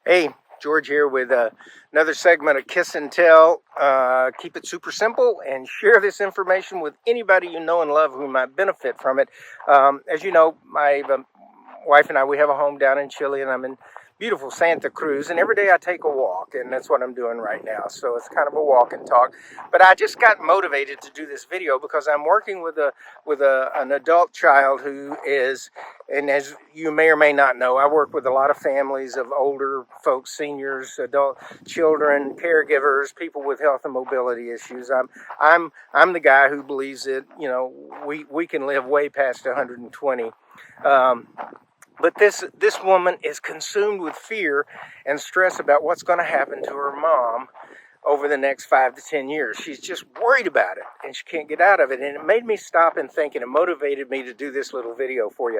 Hey, George here with another segment of Kiss and Tell. Keep it super simple and share this information with anybody you know and love who might benefit from it. As you know, my wife and I, we have a home down in Chile, and I'm in beautiful Santa Cruz, and every day I take a walk, and that's what I'm doing right now. So it's kind of a walk and talk. But I just got motivated to do this video because I'm working with an adult child who is, and as you may or may not know, I work with a lot of families of older folks, seniors, adult children, caregivers, people with health and mobility issues. I'm the guy who believes that we can live way past 120. But this woman is consumed with fear and stress about what's going to happen to her mom over the next 5 to 10 years. She's just worried about it, and she can't get out of it. And it made me stop and think, and it motivated me to do this little video for you.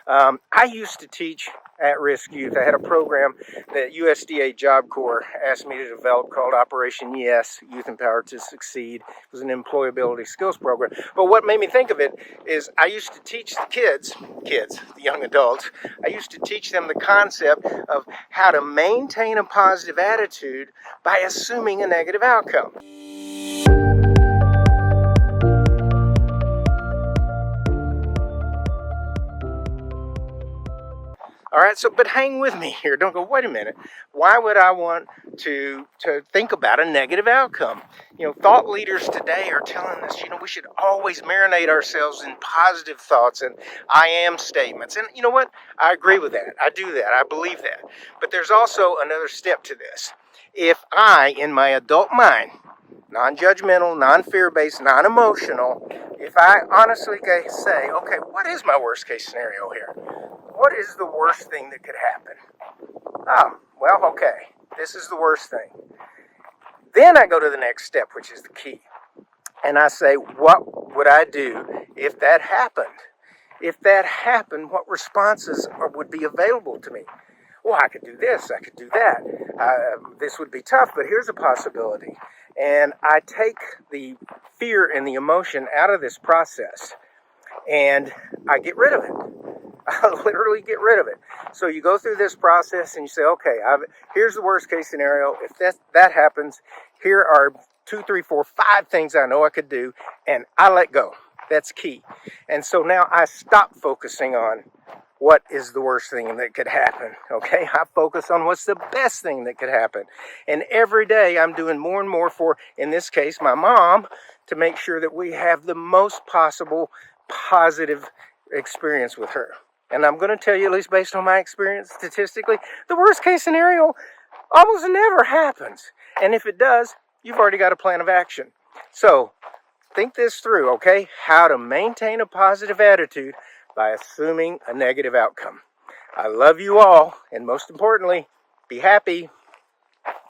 I used to teach at-risk youth. I had a program that USDA Job Corps asked me to develop called Operation Yes, Youth Empowered to Succeed. It was an employability skills program. But what made me think of it is I used to teach the kids, the young adults, I used to teach them the concept of how to maintain a positive attitude by assuming a negative outcome. All right, but hang with me here. Don't go, wait a minute. Why would I want to think about a negative outcome? Thought leaders today are telling us, we should always marinate ourselves in positive thoughts and I am statements. And you know what? I agree with that. I do that. I believe that. But there's also another step to this. If I, in my adult mind, non-judgmental, non-fear-based, non-emotional, if I honestly say, okay, what is my worst case scenario here? What is the worst thing that could happen? Oh, well, okay, this is the worst thing. Then I go to the next step, which is the key. And I say, what would I do if that happened? If that happened, what responses would be available to me? Well, I could do this, I could do that. This would be tough, but here's a possibility. And I take the fear and the emotion out of this process, and I get rid of it. I literally get rid of it. So you go through this process and you say, okay, here's the worst case scenario. If that happens, here are 2, 3, 4, 5 things I know I could do, and I let go. That's key. And so now I stop focusing on what is the worst thing that could happen, okay? I focus on what's the best thing that could happen. And every day I'm doing more and more for, in this case, my mom, to make sure that we have the most possible positive experience with her. And I'm going to tell you, at least based on my experience statistically, the worst case scenario almost never happens. And if it does, you've already got a plan of action. So think this through, okay? How to maintain a positive attitude by assuming a negative outcome. I love you all, and most importantly, be happy.